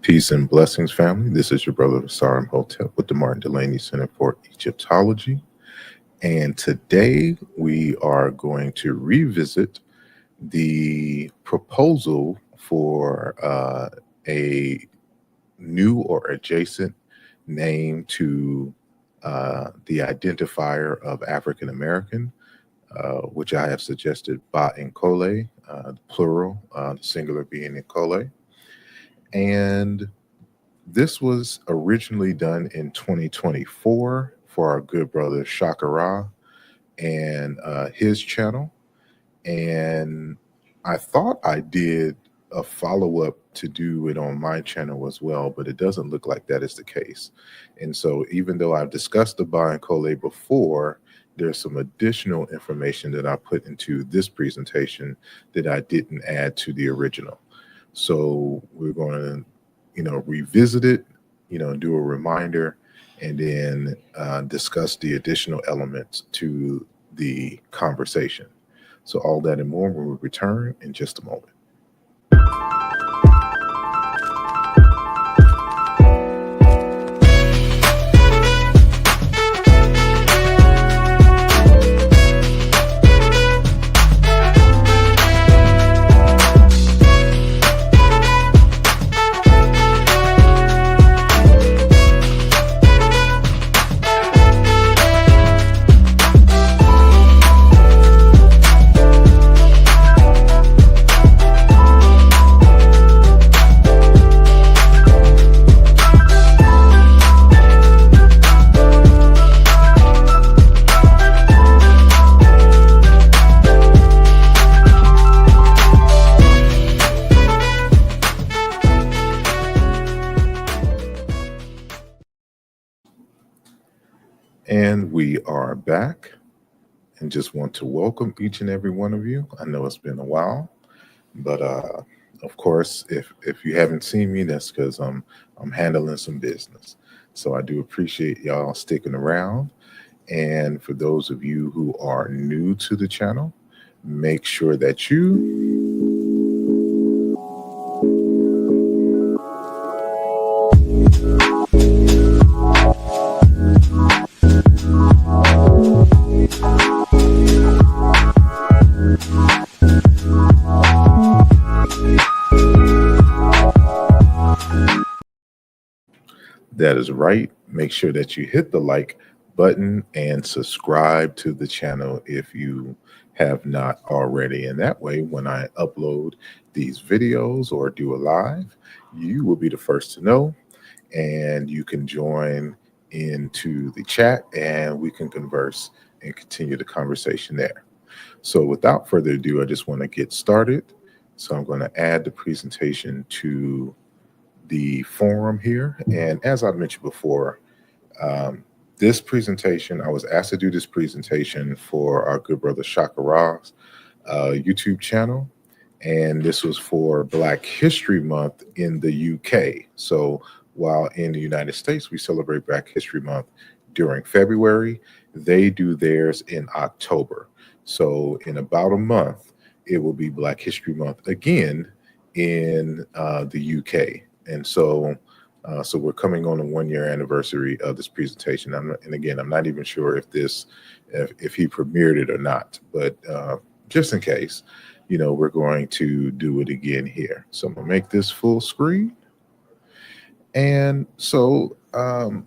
Peace and blessings, family. This is your brother Asarimhotep with the Martin Delaney Center for Egyptology. And today we are going to revisit the proposal for a new or adjacent name to the identifier of African American, which I have suggested BaNkole, the plural, the singular being Nkole. And this was originally done in 2024 for our good brother Shakara and his channel. And I thought I did a follow-up to do it on my channel as well, but it doesn't look like that is the case. And so even though I've discussed the BaNkole before, there's some additional information that I put into this presentation that I didn't add to the original. So we're going to, revisit it, do a reminder, and then discuss the additional elements to the conversation. So all that and more when we return in just a moment. And we are back and just want to welcome each and every one of you. I know it's been a while, but of course, if you haven't seen me, that's because I'm handling some business. So I do appreciate y'all sticking around. And for those of you who are new to the channel, make sure that you That is right. Make sure that you hit the like button and subscribe to the channel if you have not already. And that way, when I upload these videos or do a live, you will be the first to know, and you can join into the chat and we can converse and continue the conversation there. So without further ado, I just want to get started. So I'm going to add the presentation to the forum here. And as I mentioned before, this presentation, I was asked to do this presentation for our good brother Shakara's YouTube channel. And this was for Black History Month in the UK. So while in the United States, we celebrate Black History Month during February, they do theirs in October. So in about a month, it will be Black History Month again in the UK. And so we're coming on a 1-year anniversary of this presentation. And again, I'm not even sure if he premiered it or not, but just in case, we're going to do it again here. So I'm gonna make this full screen. And so, and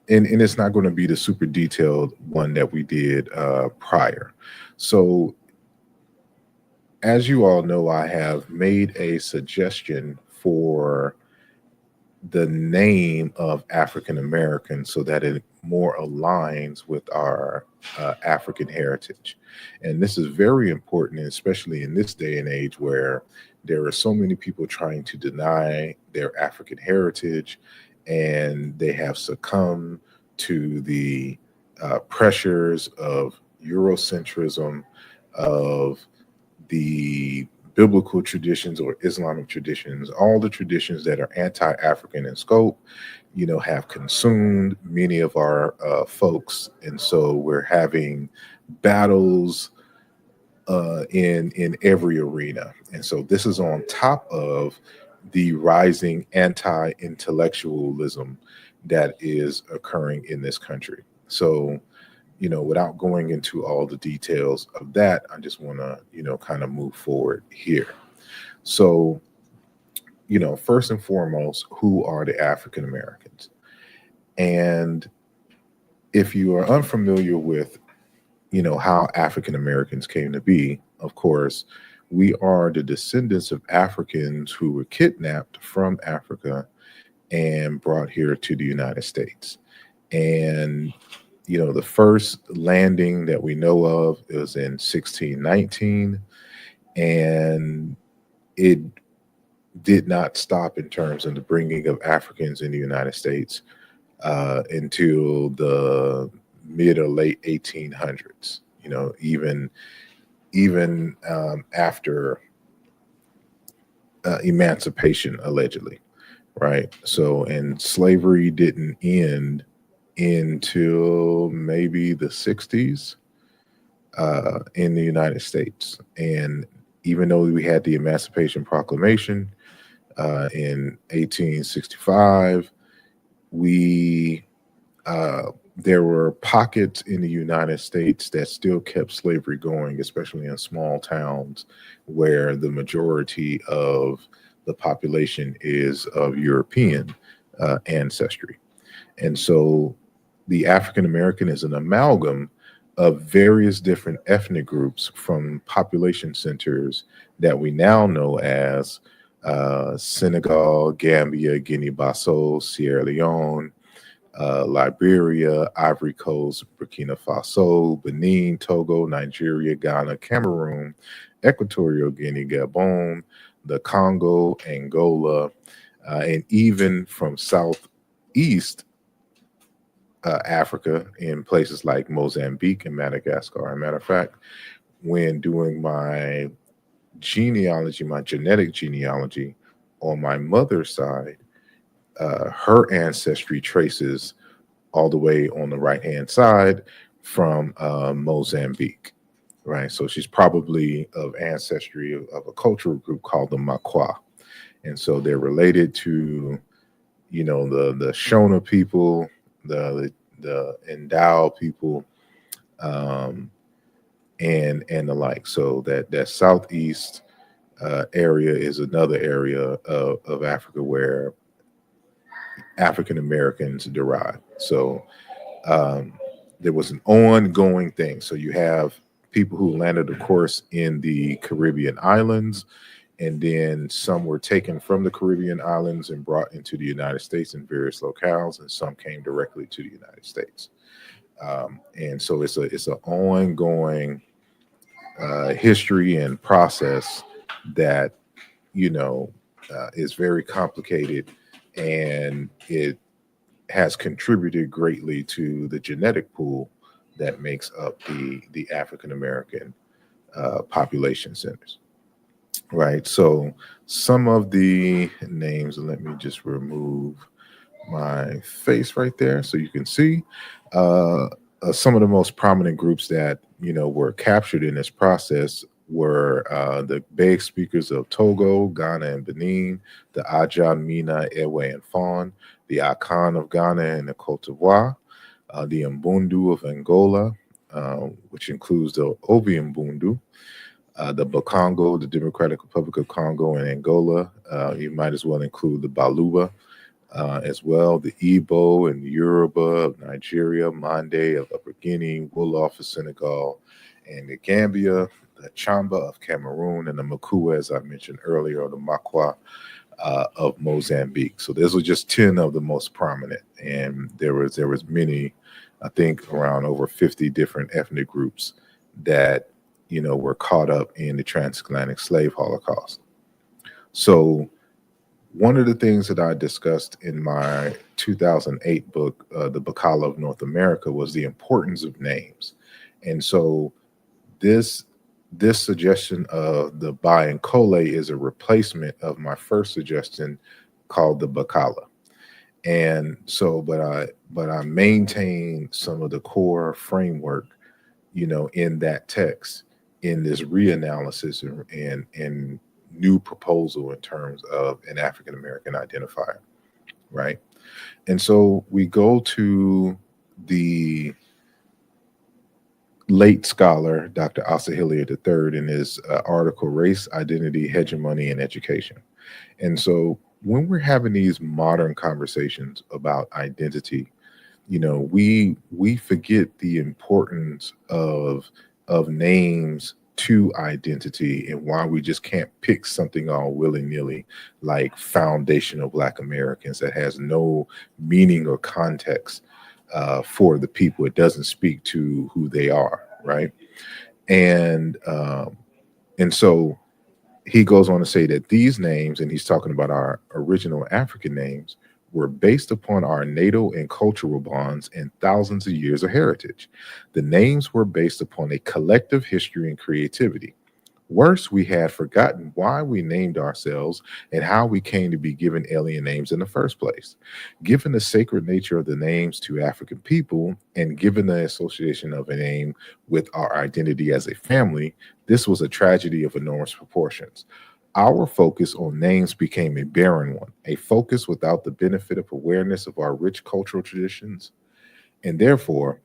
it's not going to be the super detailed one that we did prior. So as you all know, I have made a suggestion for the name of African American so that it more aligns with our African heritage. And this is very important, especially in this day and age where there are so many people trying to deny their African heritage, and they have succumbed to the pressures of Eurocentrism, of the biblical traditions or Islamic traditions, all the traditions that are anti-African in scope, have consumed many of our folks. And so we're having battles in every arena. And so this is on top of the rising anti-intellectualism that is occurring in this country. So, without going into all the details of that, I just want to, kind of move forward here. So, first and foremost, who are the African Americans? And if you are unfamiliar with, how African Americans came to be, of course, we are the descendants of Africans who were kidnapped from Africa and brought here to the United States. And, the first landing that we know of is in 1619. And it did not stop in terms of the bringing of Africans in the United States until the mid or late 1800s. Even after emancipation, allegedly, right? So, and slavery didn't end until maybe the 60s in the United States. And even though we had the Emancipation Proclamation in 1865, we there were pockets in the United States that still kept slavery going, especially in small towns where the majority of the population is of European ancestry. And so the African American is an amalgam of various different ethnic groups from population centers that we now know as Senegal, Gambia, Guinea-Bissau, Sierra Leone, Liberia, Ivory Coast, Burkina Faso, Benin, Togo, Nigeria, Ghana, Cameroon, Equatorial Guinea, Gabon, the Congo, Angola, and even from southeast Africa in places like Mozambique and Madagascar. As a matter of fact, when doing my genealogy, my genetic genealogy on my mother's side, her ancestry traces all the way on the right hand side from Mozambique, right? So she's probably of ancestry of a cultural group called the Makwa. And so they're related to, the Shona people, the Endau people, and the like. So that southeast area is another area of Africa where African Americans derive. So um, there was an ongoing thing. So you have people who landed, of course, in the Caribbean islands, and then some were taken from the Caribbean islands and brought into the United States in various locales, and some came directly to the United States. And so it's an ongoing history and process that is very complicated, and it has contributed greatly to the genetic pool that makes up the African American population centers. Right. So some of the names, let me just remove my face right there so you can see uh, some of the most prominent groups that were captured in this process were the Beg speakers of Togo, Ghana, and Benin, the Aja, Mina, Ewe, and Fawn, the Akan of Ghana and the Cote d'Ivoire, the Mbundu of Angola, which includes the Obi Mbundu, the Bakongo, the Democratic Republic of Congo, and Angola. You might as well include the Baluba as well, the Igbo and the Yoruba of Nigeria, Mande of Upper Guinea, Wolof of Senegal, and the Gambia, the Chamba of Cameroon, and the Makua, as I mentioned earlier, or the Makwa of Mozambique. So those were just 10 of the most prominent, and there was many, I think around over 50 different ethnic groups that were caught up in the transatlantic slave holocaust. So one of the things that I discussed in my 2008 book, The BaNkole of North America, was the importance of names. And so this suggestion of the BaNkole is a replacement of my first suggestion called the BaNkole. And so, but I maintain some of the core framework, in that text, in this reanalysis, and new proposal in terms of an African American identifier, right? And so we go to the late scholar, Dr. Asa Hilliard III, in his article, Race, Identity, Hegemony, and Education. And so when we're having these modern conversations about identity, we forget the importance of names to identity and why we just can't pick something all willy-nilly like foundational Black Americans that has no meaning or context for the people. It doesn't speak to who they are, right? And and so he goes on to say that these names, and he's talking about our original African names, were based upon our natal and cultural bonds and thousands of years of heritage. The names were based upon a collective history and creativity. Worse, we had forgotten why we named ourselves and how we came to be given alien names in the first place. Given the sacred nature of the names to African people, and given the association of a name with our identity as a family, this was a tragedy of enormous proportions. Our focus on names became a barren one, a focus without the benefit of awareness of our rich cultural traditions, and therefore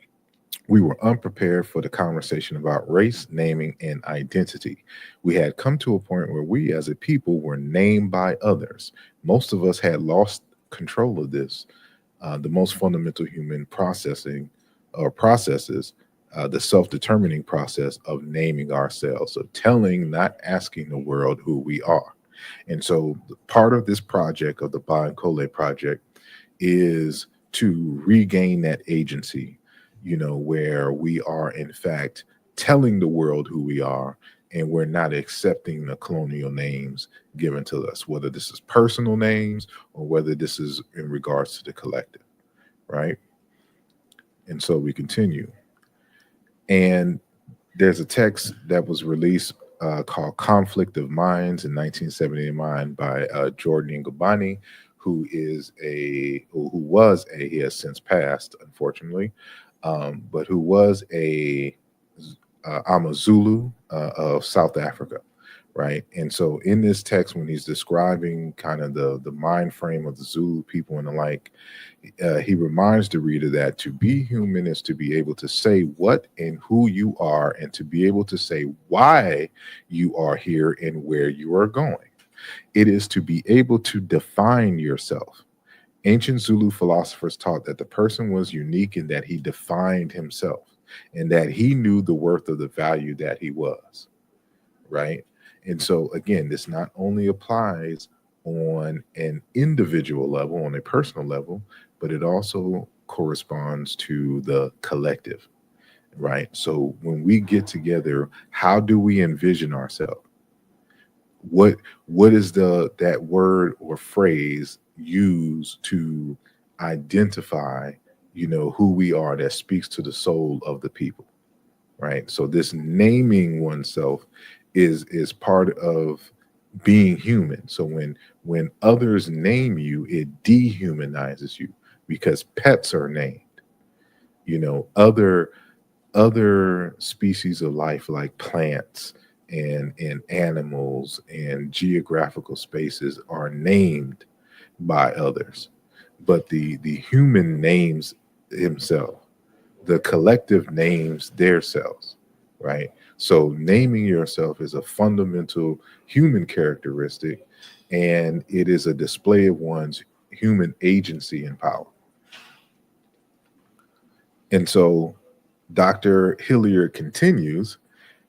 we were unprepared for the conversation about race, naming, and identity. We had come to a point where we as a people were named by others. Most of us had lost control of this, the most fundamental human processing or processes, the self-determining process of naming ourselves, of telling, not asking the world who we are. And so part of this project, of the BaNkole project, is to regain that agency, where we are in fact telling the world who we are, and we're not accepting the colonial names given to us, whether this is personal names or whether this is in regards to the collective, right? And so we continue. And there's a text that was released called Conflict of Minds in 1979 by Jordan Ngubani, who was a, he has since passed, unfortunately, but who was a Amazulu of South Africa, right? And so in this text, when he's describing kind of the mind frame of the Zulu people and the like, he reminds the reader that to be human is to be able to say what and who you are, and to be able to say why you are here and where you are going. It is to be able to define yourself. Ancient Zulu philosophers taught that the person was unique in that he defined himself and that he knew the worth of the value that he was, right? And so, again, this not only applies on an individual level, on a personal level, but it also corresponds to the collective, right? So when we get together, how do we envision ourselves? What is that word or phrase used to identify, who we are, that speaks to the soul of the people, right? So this naming oneself is part of being human. So when others name you, it dehumanizes you, because pets are named. Other species of life like plants and animals and geographical spaces are named by others, but the human names himself. The collective names their selves, right? So naming yourself is a fundamental human characteristic, and it is a display of one's human agency and power. And so Dr. Hilliard continues.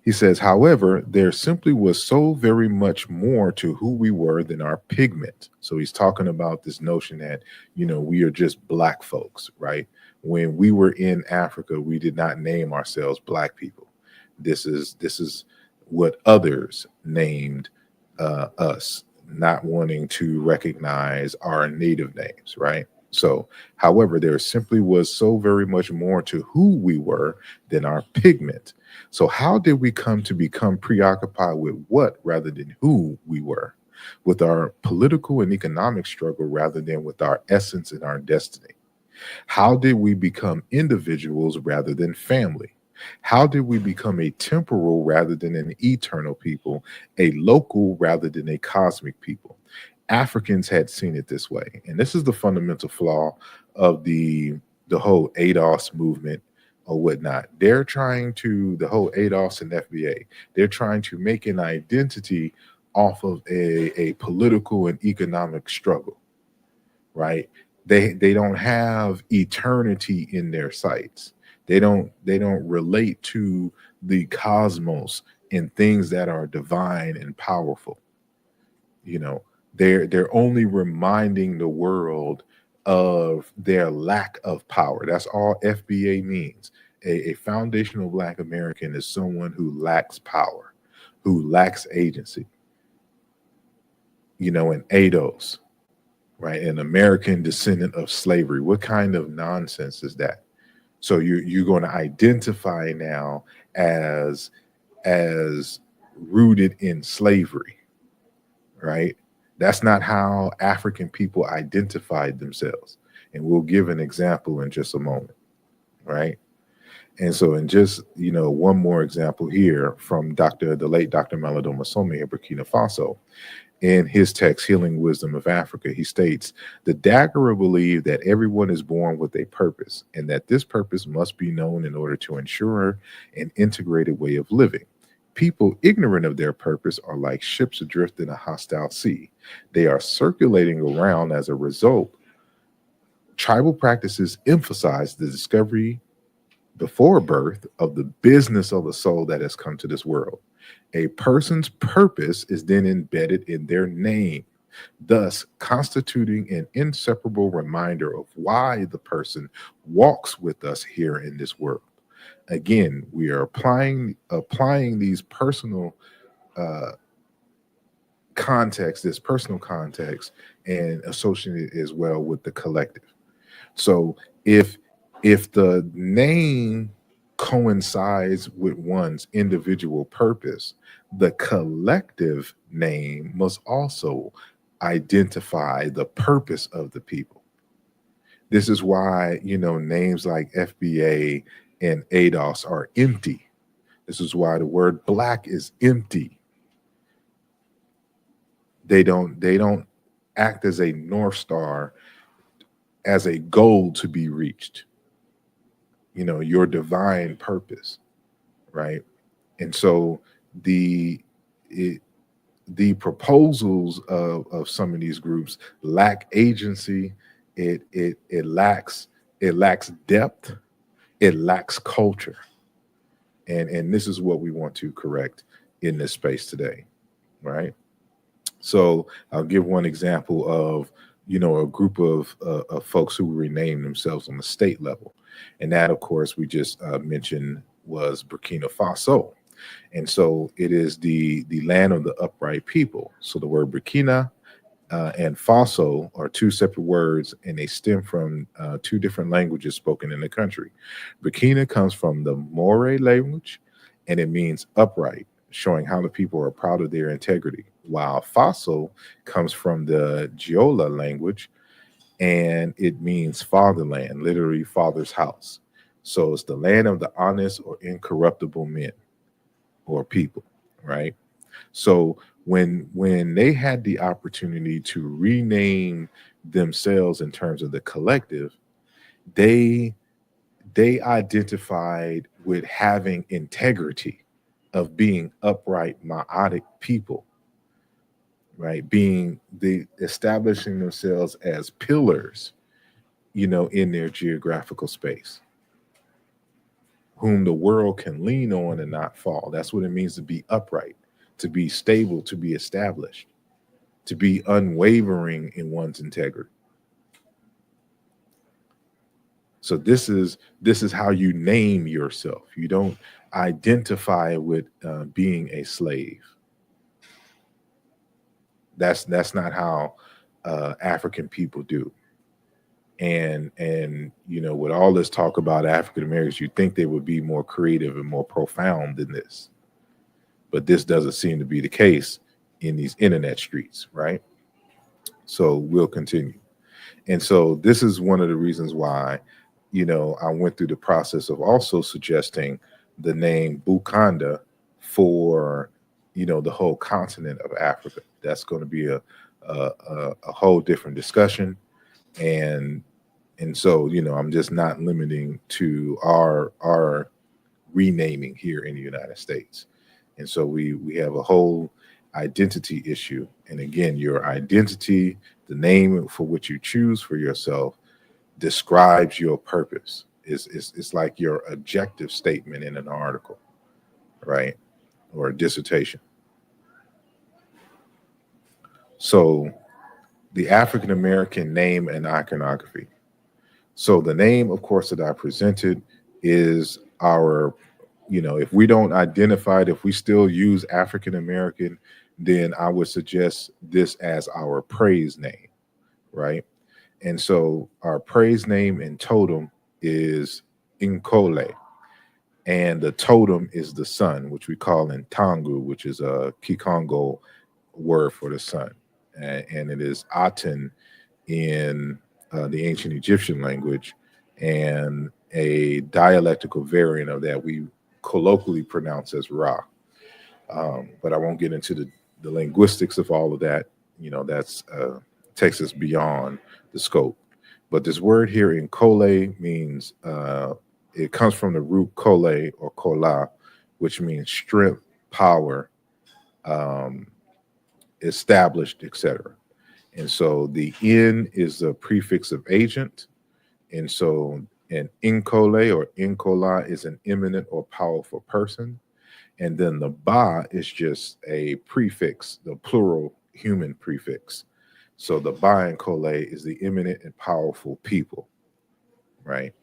He says, however, there simply was so very much more to who we were than our pigment. So he's talking about this notion that, we are just Black folks, right? When we were in Africa, we did not name ourselves Black people. This is what others named us, not wanting to recognize our native names, right? So, however, there simply was so very much more to who we were than our pigment. So how did we come to become preoccupied with what rather than who we were? With our political and economic struggle rather than with our essence and our destiny? How did we become individuals rather than family? How did we become a temporal rather than an eternal people, a local rather than a cosmic people? Africans had seen it this way. And this is the fundamental flaw of the whole ADOS movement or whatnot. They're trying to, the whole ADOS and FBA, they're trying to make an identity off of a political and economic struggle, right? They don't have eternity in their sights. They don't relate to the cosmos and things that are divine and powerful. You know, they're only reminding the world of their lack of power. That's all FBA means. A foundational Black American is someone who lacks power, who lacks agency. You know, and ADOS, right? An American descendant of slavery. What kind of nonsense is that? So you're going to identify now as rooted in slavery, right? That's not how African people identified themselves. And we'll give an example in just a moment, right? And so, in just, one more example here from the late Dr. Malodoma Some in Burkina Faso, in his text, Healing Wisdom of Africa, he states, the Dagara believe that everyone is born with a purpose and that this purpose must be known in order to ensure an integrated way of living. People ignorant of their purpose are like ships adrift in a hostile sea. They are circulating around as a result. Tribal practices emphasize the discovery before birth of the business of the soul that has come to this world. A person's purpose is then embedded in their name, thus constituting an inseparable reminder of why the person walks with us here in this world. Again, we are applying these personal this personal context, and associating it as well with the collective. So if the name coincides with one's individual purpose, the collective name must also identify the purpose of the people. This is why, names like FBA and ADOS are empty. This is why the word Black is empty. They don't act as a North Star, as a goal to be reached. Your divine purpose, right? And so the proposals of some of these groups lack agency. It lacks depth. It lacks culture. And this is what we want to correct in this space today, right? So I'll give one example of a group of folks who renamed themselves on the state level, and that, of course, we just mentioned was Burkina Faso. And so it is the land of the upright people. So the word Burkina and Faso are two separate words, and they stem from two different languages spoken in the country. Burkina comes from the Maori language, and it means upright, showing how the people are proud of their integrity, while Faso comes from the Giola language, and it means fatherland, literally father's house. So it's the land of the honest or incorruptible men or people, right? So when they had the opportunity to rename themselves in terms of the collective, they identified with having integrity, of being upright, ma'atic people, right? Establishing themselves as pillars, in their geographical space, whom the world can lean on and not fall. That's what it means to be upright, to be stable, to be established, to be unwavering in one's integrity. So this is how you name yourself. You don't identify with being a slave. That's not how African people do. And with all this talk about African Americans, you think they would be more creative and more profound than this, but this doesn't seem to be the case in these internet streets, right? So we'll continue. And so this is one of the reasons why, I went through the process of also suggesting the name Bukanda for, the whole continent of Africa. That's going to be a whole different discussion. And so, I'm just not limiting to our renaming here in the United States. And so we have a whole identity issue. And again, your identity, the name for which you choose for yourself, describes your purpose. It's like your objective statement in an article, right? Or a dissertation. So the African American name and iconography. So the name, of course, that I presented is our, if we don't identify it, if we still use African American, then I would suggest this as our praise name, right? And so our praise name in totem is Inkole. And the totem is the sun, which we call in Tangu, which is a Kikongo word for the sun. And it is Aten in the ancient Egyptian language, and a dialectical variant of that we colloquially pronounce as Ra. But I won't get into the linguistics of all of that. That's takes us beyond the scope. But this word here in Kole means, it comes from the root Kole or Kola, which means strength, power, established, etc. And so the in is the prefix of agent. And so an Inkole or Inkola is an eminent or powerful person. And then the ba is just a prefix, the plural human prefix. So the BaNkole is the eminent and powerful people, right?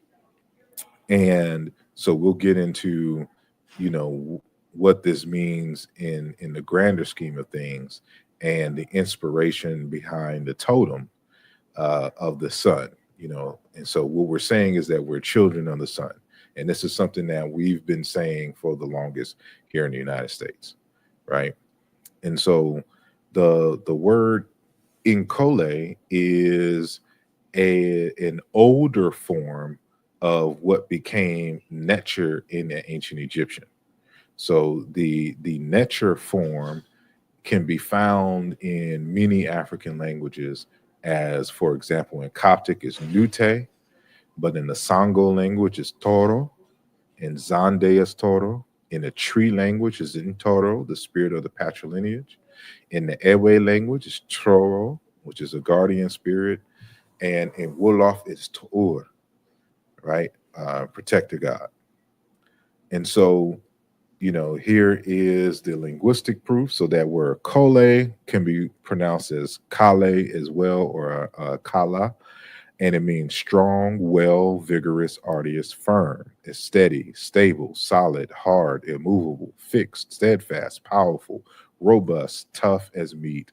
And so we'll get into, what this means in the grander scheme of things, and the inspiration behind the totem of the sun. And so what we're saying is that we're children of the sun, and this is something that we've been saying for the longest here in the United States, right? And so the word Inkole is an older form of what became Netcher in the ancient Egyptian. So the Netcher form can be found in many African languages, as, for example, in Coptic is Nute, but in the Sango language is Toro, in Zande is Toro, in the Tree language is Ntoro, the spirit of the patrilineage. In the Ewe language is Troro, which is a guardian spirit, and in Wolof it's Tour, right? Protector God. And so, here is the linguistic proof. So that word Kole can be pronounced as Kale as well, or Kala. And it means strong, well, vigorous, arduous, firm. It's steady, stable, solid, hard, immovable, fixed, steadfast, powerful, robust, tough as meat.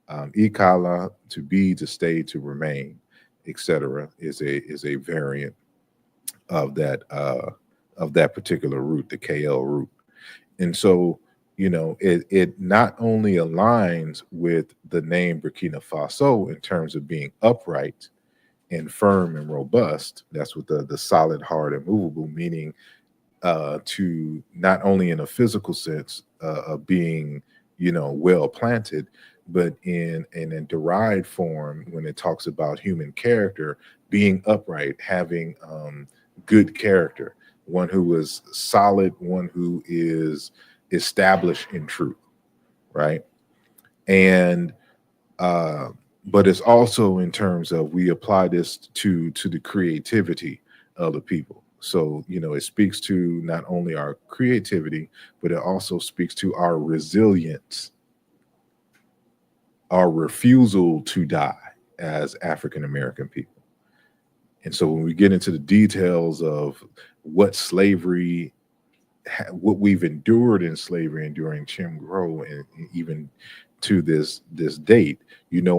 Ikala, to be, to stay, to remain, etc., is a variant of that particular root, the KL root. And so, it not only aligns with the name Burkina Faso in terms of being upright and firm and robust. That's what the solid, hard, and movable, meaning to not only in a physical sense of being, well planted, but in a derived form when it talks about human character, being upright, having good character, one who is solid, one who is established in truth, right? And but it's also in terms of, we apply this to the creativity of the people. So, it speaks to not only our creativity, but it also speaks to our resilience, our refusal to die as African American people. And so when we get into the details of what slavery, what we've endured in slavery and during Jim Crow, and even to this date,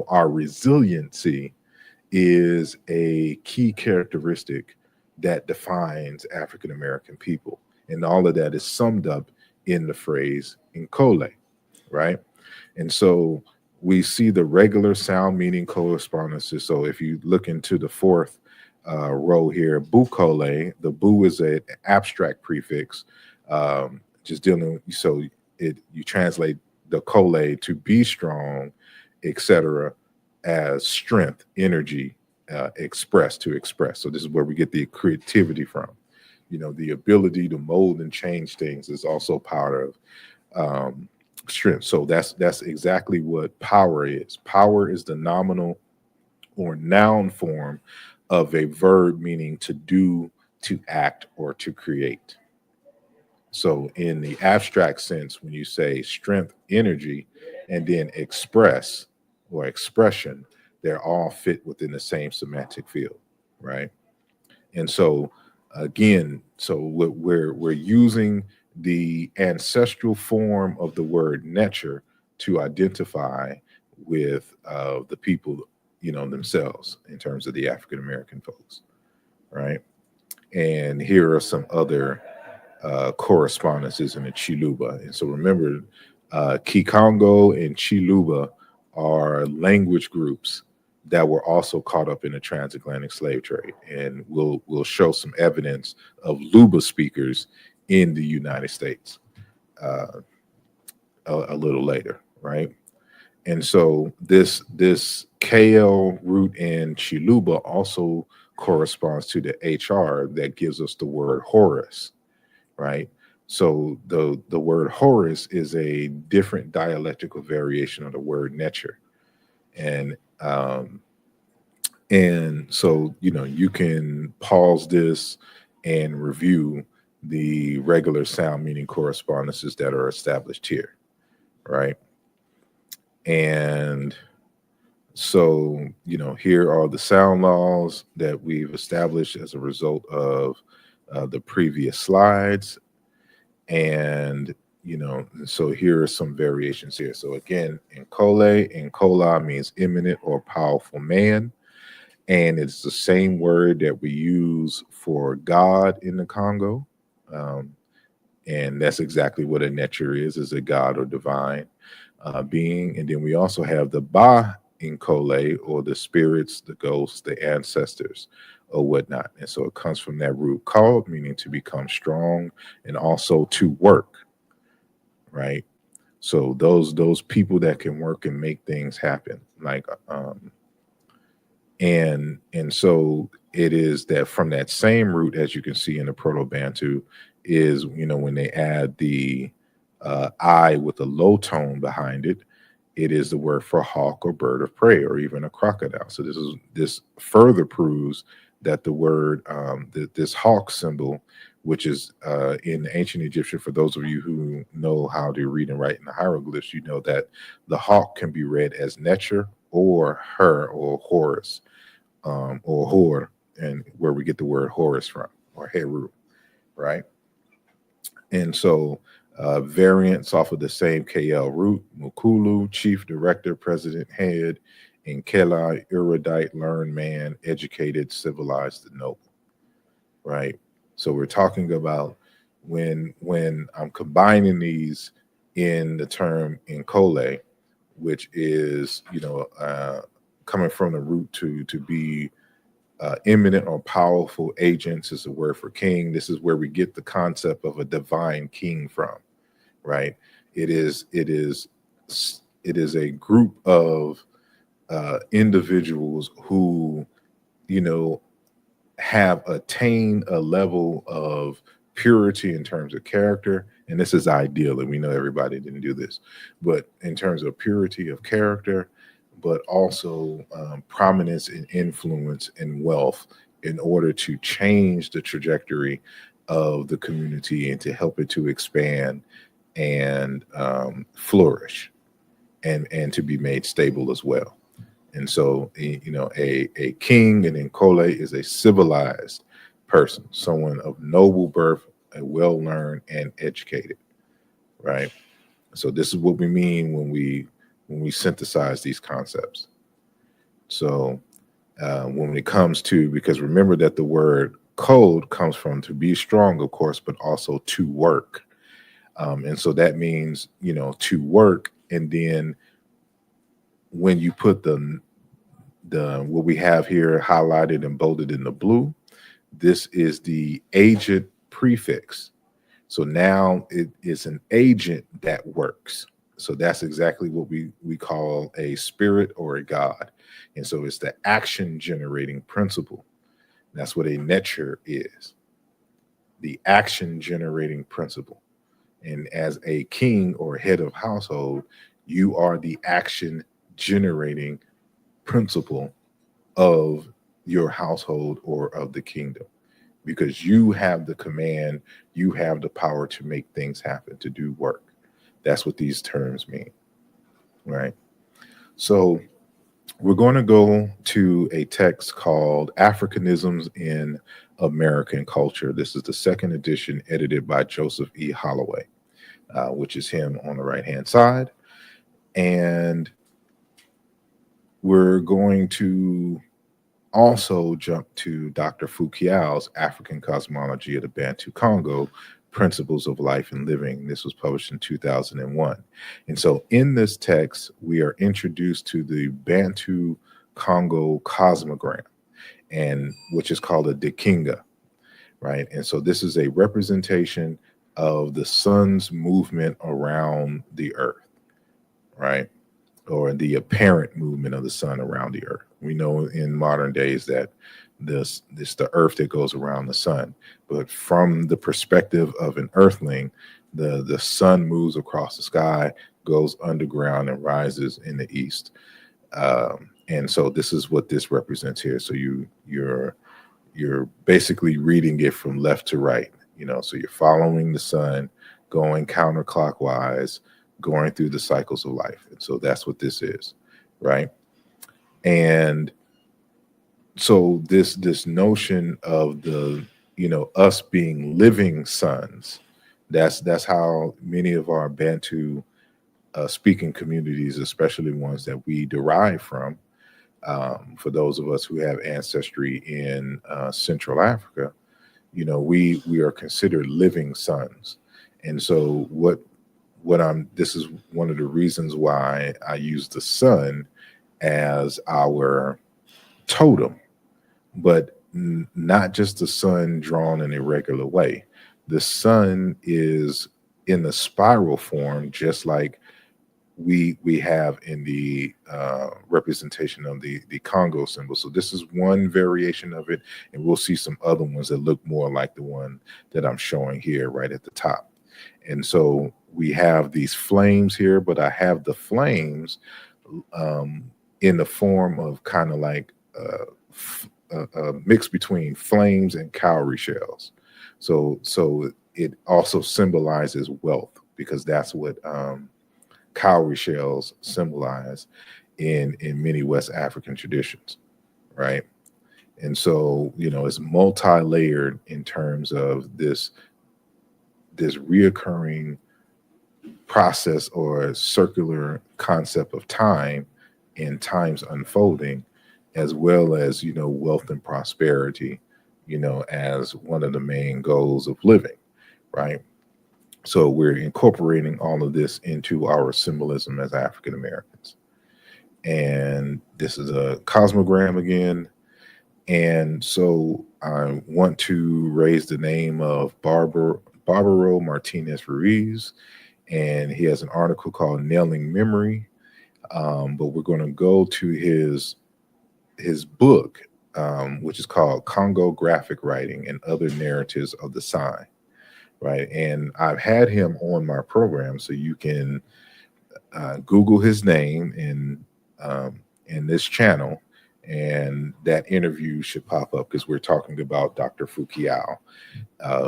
our resiliency is a key characteristic that defines African American people. And all of that is summed up in the phrase Nkole, right? And so we see the regular sound meaning correspondences. So if you look into the fourth row here, Bukole, the Bu is an abstract prefix. Just dealing. So you translate the kole to be strong, etc., as strength, energy, to express. So this is where we get the creativity from. The ability to mold and change things is also part of strength. So that's exactly what power is. Power is the nominal or noun form of a verb meaning to do, to act, or to create. So in the abstract sense, when you say strength, energy, and then express or expression, they're all fit within the same semantic field, right? And so again, so we're using the ancestral form of the word nature to identify with the people, themselves in terms of the African American folks, right? And here are some other correspondences in the Chiluba. And so remember, Kikongo and Chiluba are language groups that were also caught up in the transatlantic slave trade. And we'll show some evidence of Luba speakers in the United States a little later, right? And so this KL root in Chiluba also corresponds to the HR that gives us the word Horus, right? So the word Horus is a different dialectical variation of the word nature, and so you can pause this and review the regular sound meaning correspondences that are established here, right? And so here are the sound laws that we've established as a result of the previous slides. And so here are some variations here. So again, Nkola means imminent or powerful man, and it's the same word that we use for God in the Congo, and that's exactly what a nature is a god or divine being. And then we also have the BaNkole, or the spirits, the ghosts, the ancestors, or whatnot. And so it comes from that root called, meaning to become strong, and also to work, right? So those people that can work and make things happen, like and so it is that from that same root, as you can see in the Proto-Bantu, is when they add the I with a low tone behind it, it is the word for hawk or bird of prey, or even a crocodile. So this further proves that the word this hawk symbol, which is in ancient Egyptian, for those of you who know how to read and write in the hieroglyphs, you know that the hawk can be read as Necher or Her or Horus, or Hor, and where we get the word Horus from, or Heru, right? And so variants off of the same KL root: Mukulu, chief, director, president, head; and Kela, erudite, learned man, educated, civilized, and noble, right? So we're talking about when I'm combining these in the term Nkole, which is coming from the root to be eminent or powerful agents, is a word for king. This is where we get the concept of a divine king from, right? It is a group of individuals who have attained a level of purity in terms of character. And this is ideal, and we know everybody didn't do this, but in terms of purity of character, but also prominence and influence and wealth, in order to change the trajectory of the community and to help it to expand and flourish, and to be made stable as well. And so, a king and Nkole is a civilized person, someone of noble birth, a well-learned and educated, right? So this is what we mean when we synthesize these concepts. So when it comes to, because remember that the word code comes from to be strong, of course, but also to work. And so that means, to work. And then when you put the what we have here highlighted and bolded in the blue, this is the agent prefix. So now it is an agent that works. So that's exactly what we call a spirit or a god. And so it's the action generating principle. That's what a nature is, the action generating principle. And as a king or head of household, you are the action generating principle of your household or of the kingdom, because you have the command, you have the power to make things happen, to do work. That's what these terms mean, right? So we're going to go to a text called Africanisms in American Culture. This is the second edition, edited by Joseph E. Holloway, which is him on the right-hand side. And we're going to also jump to Dr. Foucault's African Cosmology of the Bantu Congo, Principles of Life and Living. This was published in 2001. And so in this text, we are introduced to the Bantu Congo cosmogram, and which is called a Dikinga, right? And so this is a representation of the sun's movement around the earth, right? Or the apparent movement of the sun around the earth. We know in modern days that this the earth that goes around the sun, but from the perspective of an earthling, the sun moves across the sky, goes underground, and rises in the east. And so this is what this represents here. So you're basically reading it from left to right. So you're following the sun, going counterclockwise, going through the cycles of life. And so that's what this is, right? And so this notion of the, us being living suns, that's how many of our Bantu speaking communities, especially ones that we derive from, for those of us who have ancestry in Central Africa, we are considered living suns. And so this is one of the reasons why I use the sun as our totem, but not just the sun drawn in a regular way. The sun is in the spiral form, just like we have in the representation of the Congo symbol. So this is one variation of it, and we'll see some other ones that look more like the one that I'm showing here right at the top. And so we have these flames here, but I have the flames in the form of kind of like a mix between flames and cowrie shells. So it also symbolizes wealth, because that's what cowrie shells symbolize in many West African traditions, right? And so it's multi-layered in terms of this reoccurring process or circular concept of time and time's unfolding, as well as wealth and prosperity, as one of the main goals of living, right? So we're incorporating all of this into our symbolism as African Americans. And this is a cosmogram again. And so I want to raise the name of Barbaro Martinez Ruiz, and he has an article called Nailing Memory. But we're going to go to his book, which is called Congo Graphic Writing and Other Narratives of the Sign, right? And I've had him on my program, so you can Google his name in this channel, and that interview should pop up, because we're talking about Dr. Foucault,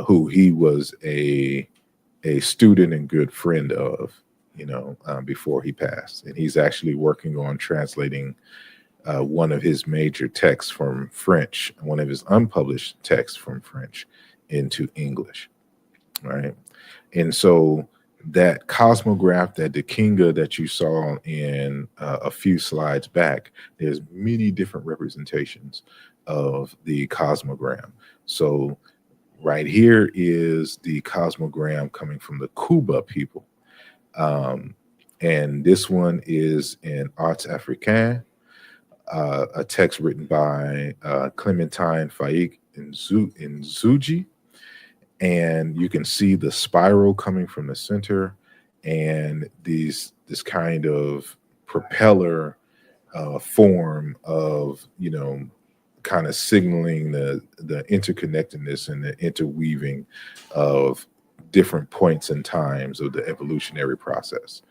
who he was a student and good friend of, before he passed. And he's actually working on translating one of his major texts from French, one of his unpublished texts from French into English, right? And so that cosmograph, that Dikinga that you saw in a few slides back, there's many different representations of the cosmogram. So right here is the cosmogram coming from the Kuumba people. And this one is in Arts Africain, a text written by Clementine Faik Nzuji. and you can see the spiral coming from the center, and this kind of propeller form of, kind of signaling the interconnectedness and the interweaving of different points and times of the evolutionary process,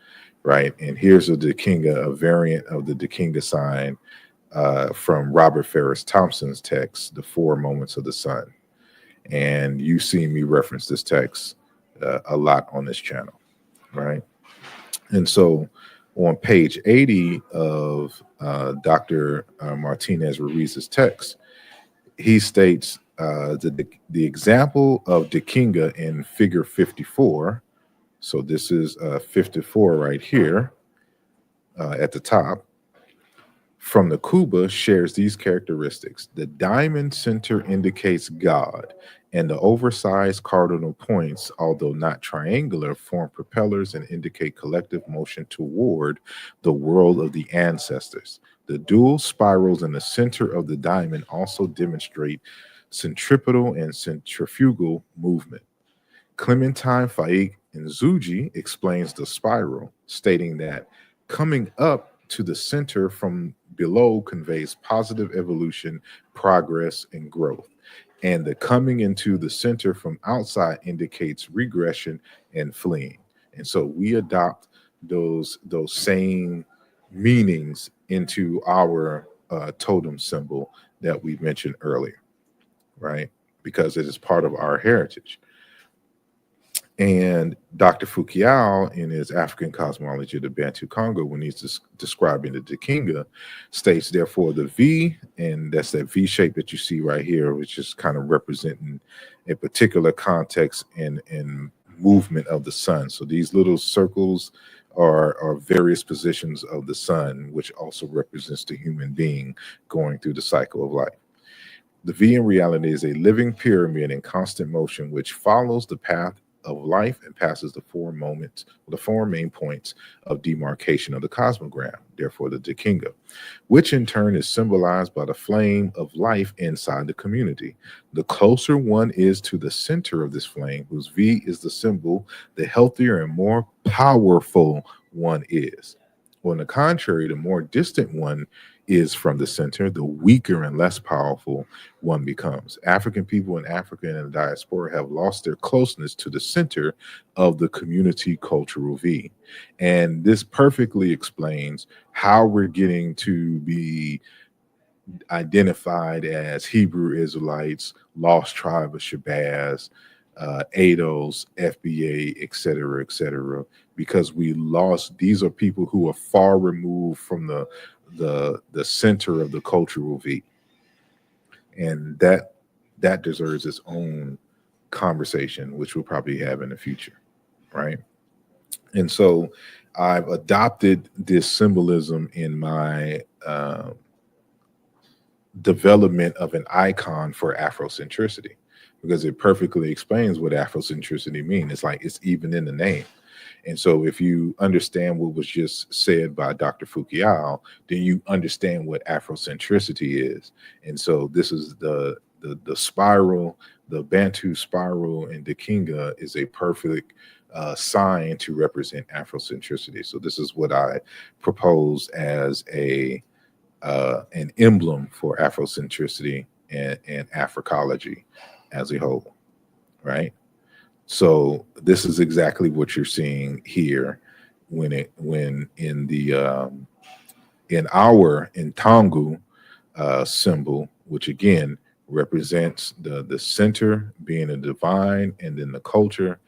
right? And here's a Dakinga, a variant of the Dakinga sign from Robert Ferris Thompson's text, The Four Moments of the Sun. And you've seen me reference this text a lot on this channel, right? And so on page 80 of Dr. Martinez Ruiz's text, he states the example of Dakinga in figure 54. So this is 54 right here at the top. From the Kuumba shares these characteristics. The diamond center indicates God, and the oversized cardinal points, although not triangular, form propellers and indicate collective motion toward the world of the ancestors. The dual spirals in the center of the diamond also demonstrate centripetal and centrifugal movement. Clementine Faik Nzuji explains the spiral, stating that coming up to the center from below conveys positive evolution, progress, and growth. And the coming into the center from outside indicates regression and fleeing. And so we adopt those same meanings into our totem symbol that we mentioned earlier, right? Because it is part of our heritage. And Dr. Fukiao, in his African Cosmology of the Bantu Congo, when he's describing the Dakinga, states, therefore, the V, and that's that V shape that you see right here, which is kind of representing a particular context and movement of the sun. So these little circles are various positions of the sun, which also represents the human being going through the cycle of life. The V in reality is a living pyramid in constant motion, which follows the path of life and passes the four main points of demarcation of the cosmogram, therefore the Dakinga, which in turn is symbolized by the flame of life inside the community. The closer one is to the center of this flame, whose V is the symbol, the healthier and more powerful one is. On the contrary, the more distant one is from the center, the weaker and less powerful one becomes. African people in Africa and the diaspora have lost their closeness to the center of the community cultural V. And this perfectly explains how we're getting to be identified as Hebrew Israelites, Lost Tribe of Shabazz, ADOS, FBA, et cetera, because we lost. These are people who are far removed from the center of the cultural V, and that deserves its own conversation, which we'll probably have in the future, right? And so I've adopted this symbolism in my development of an icon for Afrocentricity, because it perfectly explains what Afrocentricity means. It's like it's even in the name. And so if you understand what was just said by Dr. Fukiao, then you understand what Afrocentricity is. And so this is the spiral, the Bantu spiral in Dakinga is a perfect sign to represent Afrocentricity. So this is what I propose as an emblem for Afrocentricity and Africology as a whole, right? So this is exactly what you're seeing here when in our Ntangu symbol, which again represents the center being a divine, and then the culture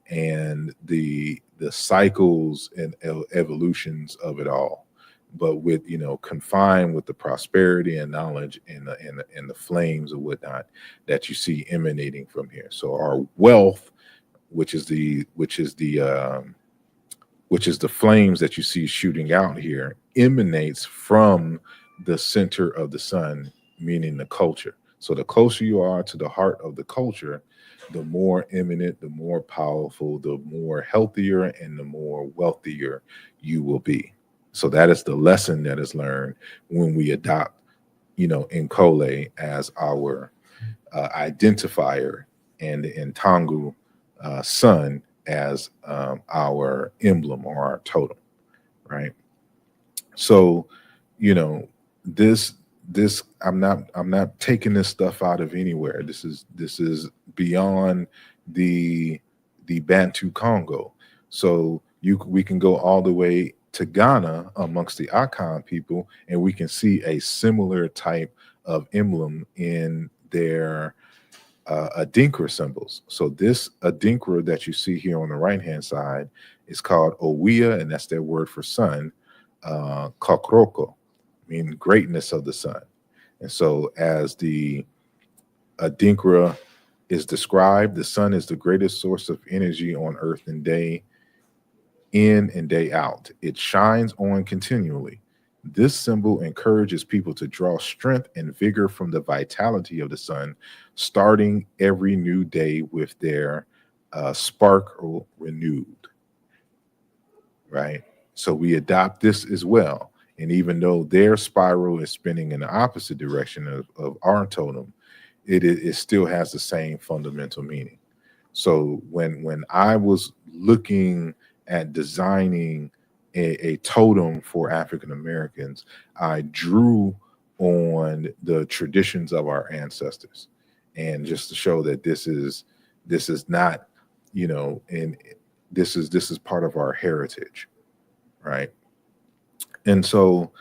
and the cycles and evolutions of it all, but with confined with the prosperity and knowledge and the flames or whatnot that you see emanating from here. So our wealth, which is the flames that you see shooting out here, emanates from the center of the sun, meaning the culture. So the closer you are to the heart of the culture, the more eminent, the more powerful, the more healthier, and the more wealthier you will be. So that is the lesson that is learned when we adopt, BaNkole as our identifier and the Ntangu sun as our emblem or our totem, right? So, you know, this I'm not taking this stuff out of anywhere. This is beyond the Bantu Congo. So we can go all the way to Ghana amongst the Akan people, and we can see a similar type of emblem in their Adinkra symbols. So this Adinkra that you see here on the right hand side is called Owia, and that's their word for sun. Kokroko, meaning greatness of the sun. And so as the Adinkra is described, the sun is the greatest source of energy on earth and day in and day out. It shines on continually. This symbol encourages people to draw strength and vigor from the vitality of the sun, starting every new day with their sparkle renewed, right? So we adopt this as well. And even though their spiral is spinning in the opposite direction of our totem, it still has the same fundamental meaning. So when I was looking at designing a totem for African Americans, I drew on the traditions of our ancestors, and just to show that this is not, and this is part of our heritage, right? And so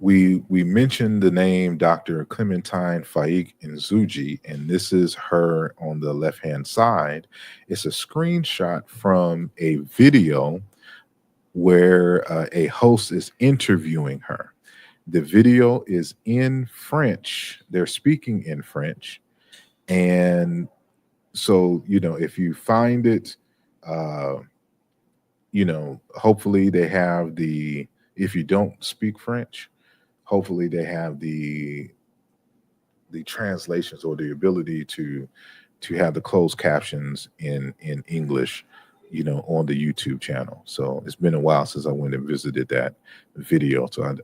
we mentioned the name Dr. Clementine Faik Nzuji, and this is her on the left hand side. It's a screenshot from a video where a host is interviewing her. The video is in French. They're speaking in French. And so, if you find it, uh, hopefully they have if you don't speak French, hopefully they have the translations or the ability to have the closed captions in English, on the YouTube channel. So it's been a while since I went and visited that video, so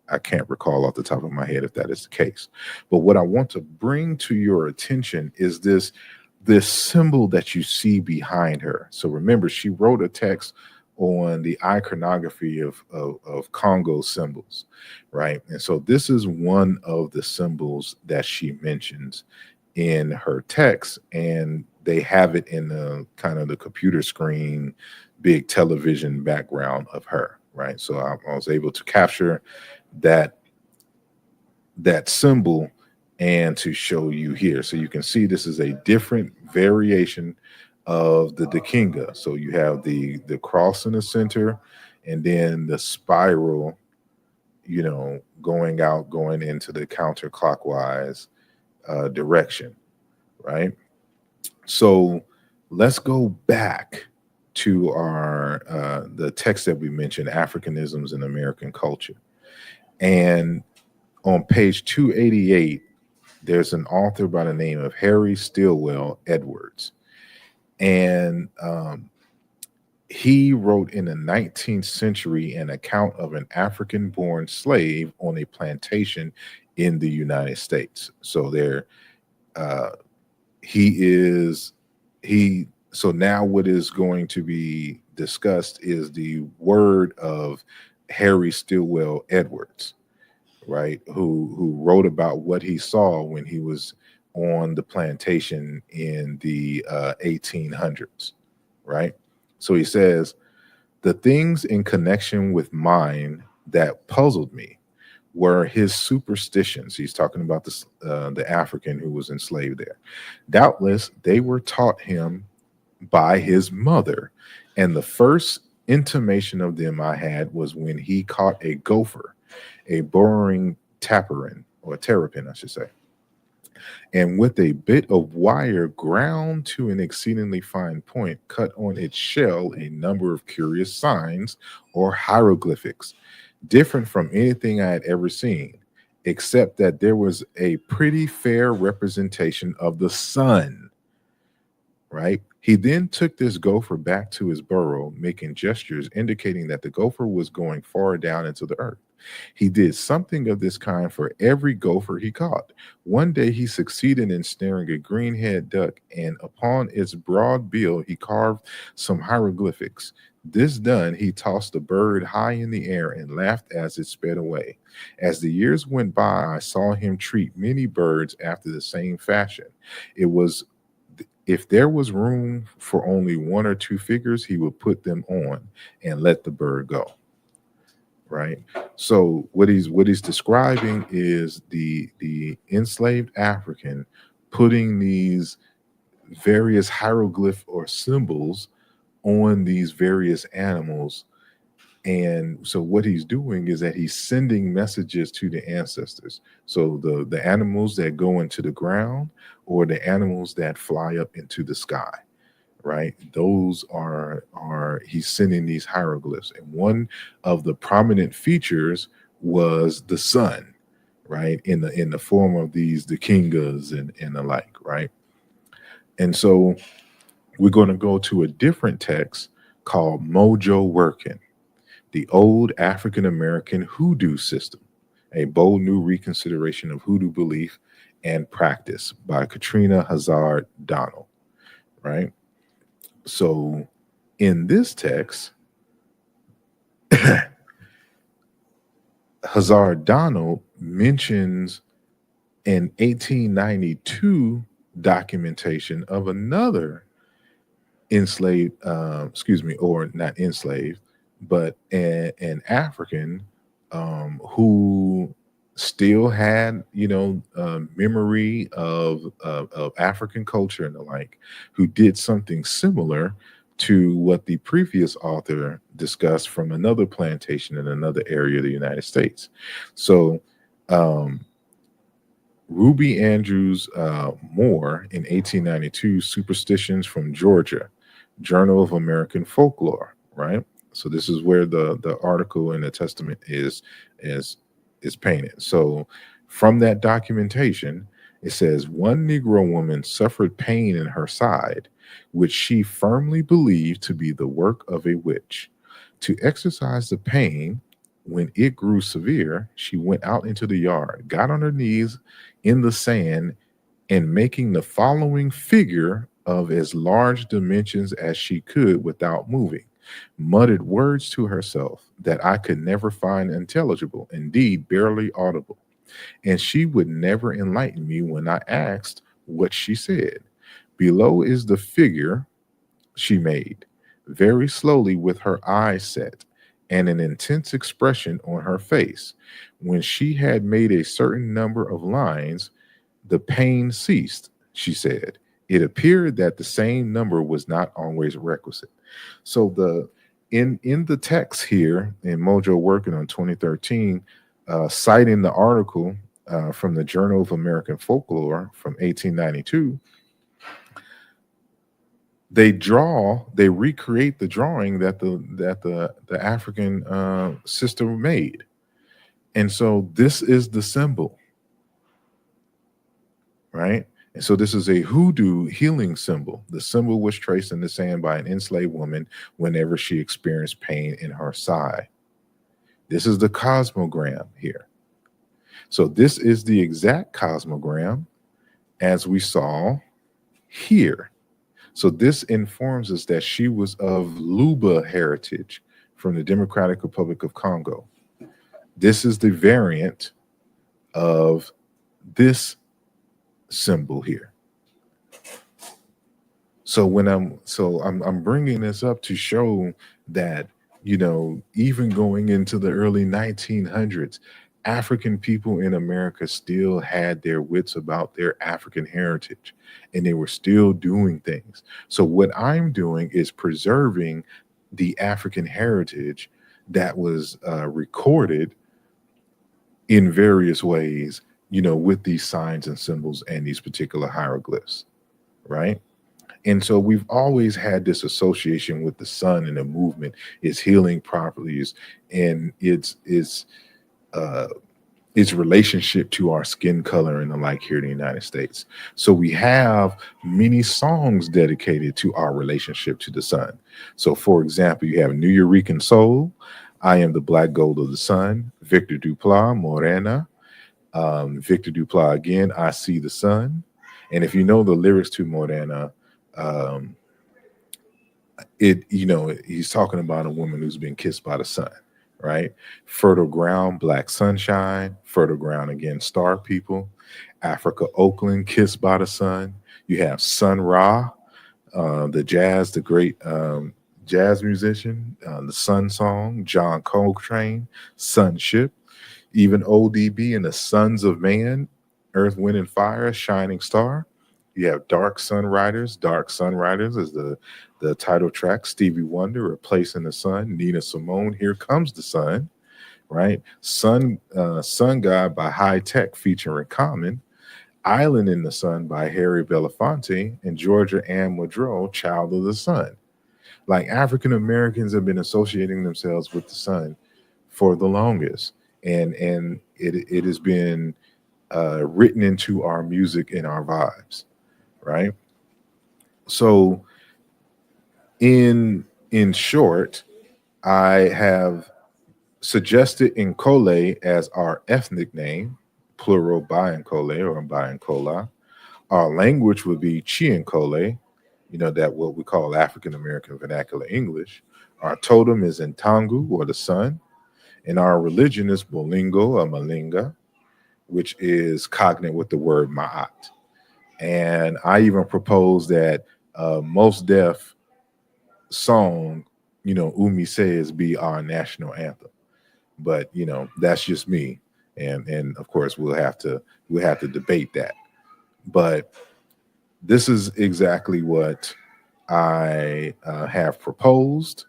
I can't recall off the top of my head if that is the case. But what I want to bring to your attention is this symbol that you see behind her. So remember, she wrote a text on the iconography of Congo symbols, right? And so this is one of the symbols that she mentions in her text, and they have it in the kind of the computer screen, big television background of her, right? So I was able to capture that symbol and to show you here. So you can see this is a different variation of the Dakinga. So you have the cross in the center, and then the spiral, going into the counterclockwise direction, right? So let's go back to our the text that we mentioned, Africanisms in American Culture. And on page 288, there's an author by the name of Harry Stilwell Edwards. And he wrote in the 19th century an account of an African-born slave on a plantation in the United States. So so now what is going to be discussed is the word of Harry Stilwell Edwards, right? Who wrote about what he saw when he was on the plantation in the 1800s, right? So he says, the things in connection with mine that puzzled me were his superstitions. He's talking about the African who was enslaved there. Doubtless, they were taught him by his mother, and the first intimation of them I had was when he caught a gopher, a burrowing tapir, or terrapin, I should say, and with a bit of wire ground to an exceedingly fine point, cut on its shell a number of curious signs or hieroglyphics, different from anything I had ever seen, except that there was a pretty fair representation of the sun, right? He then took this gopher back to his burrow, making gestures indicating that the gopher was going far down into the earth. He did something of this kind for every gopher he caught. One day he succeeded in snaring a greenhead duck, and upon its broad bill he carved some hieroglyphics. This done, he tossed the bird high in the air and laughed as it sped away. As the years went by, I saw him treat many birds after the same fashion. It was if there was room for only one or two figures, he would put them on and let the bird go. Right. So what he's describing is the enslaved African putting these various hieroglyph or symbols on these various animals. And so what he's doing is that he's sending messages to the ancestors. So the animals that go into the ground or the animals that fly up into the sky, right? Those are he's sending these hieroglyphs. And one of the prominent features was the sun, right? In the form of these the kingas and the like, right? And so we're going to go to a different text called Mojo Working, the old African American hoodoo system, a bold new reconsideration of hoodoo belief and practice by Katrina Hazard Donald, right? So in this text, Hazard Donald mentions an 1892 documentation of another enslaved, or not enslaved, but an African who still had, memory of African culture and the like, who did something similar to what the previous author discussed from another plantation in another area of the United States. So, Ruby Andrews Moore in 1892, Superstitions from Georgia, Journal of American Folklore, right? So this is where the article in the Testament is painted. So from that documentation, it says one Negro woman suffered pain in her side, which she firmly believed to be the work of a witch. To exercise the pain, when it grew severe, she went out into the yard, got on her knees in the sand, and making the following figure of as large dimensions as she could without moving, muttered words to herself that I could never find intelligible, indeed barely audible. And she would never enlighten me when I asked what she said. Below is the figure she made, very slowly with her eyes set and an intense expression on her face. When she had made a certain number of lines, the pain ceased, she said. It appeared that the same number was not always requisite. So in the text here in Mojo Working on 2013, citing the article from the Journal of American Folklore from 1892, they recreate the drawing that the African sister made. And so this is the symbol, right? And so this is a hoodoo healing symbol. The symbol was traced in the sand by an enslaved woman whenever she experienced pain in her side. This is the cosmogram here. So this is the exact cosmogram as we saw here. So this informs us that she was of Luba heritage from the Democratic Republic of Congo. This is the variant of this symbol here. So I'm bringing this up to show that, even going into the early 1900s, African people in America still had their wits about their African heritage, and they were still doing things. So what I'm doing is preserving the African heritage that was recorded in various ways, with these signs and symbols and these particular hieroglyphs, right? And so we've always had this association with the sun and the movement, its healing properties, and its relationship to our skin color and the like here in the United States. So we have many songs dedicated to our relationship to the sun. So for example, you have New Eurekan Soul, I am the black gold of the sun, Victor Duplas, Morena. Victor Duplas again, I see the sun. And if you know the lyrics to Morena, um, he's talking about a woman who's been kissed by the sun, right? Fertile ground, black sunshine, fertile ground again, star people. Africa, Oakland, kissed by the sun. You have Sun Ra, the great jazz musician, the Sun Song, John Coltrane, Sunship, even ODB and the Sons of Man, Earth, Wind, and Fire, Shining Star. You have Dark Sun Riders. Dark Sun Riders is the title track. Stevie Wonder, Replacing the Sun. Nina Simone, Here Comes the Sun. Right? Sun God by High Tech featuring Common. Island in the Sun by Harry Belafonte, and Georgia Ann Muldrow, Child of the Sun. Like African Americans have been associating themselves with the sun for the longest, and it has been written into our music and our vibes, right? So, in short, I have suggested Nkole as our ethnic name, plural BaNkole or BaNkola. Our language would be Chiankole, that what we call African American Vernacular English. Our totem is Ntangu, or the sun. And our religion is Bolingo or Malinga, which is cognate with the word Ma'at. And I even propose that Most Def song, Umi Says, be our national anthem. But that's just me. And of course we'll have to debate that. But this is exactly what I have proposed,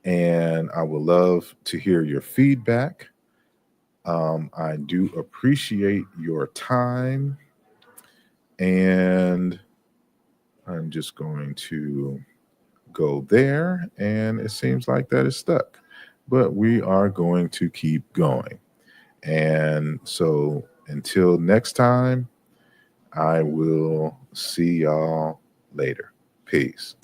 and I would love to hear your feedback. I do appreciate your time, and I'm just going to go there, and it seems like that is stuck, but we are going to keep going. And so until next time, I will see y'all later. Peace.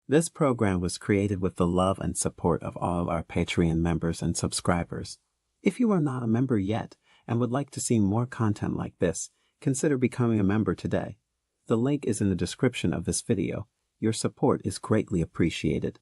This program was created with the love and support of all our Patreon members and subscribers. If you are not a member yet and would like to see more content like this, consider becoming a member today. The link is in the description of this video. Your support is greatly appreciated.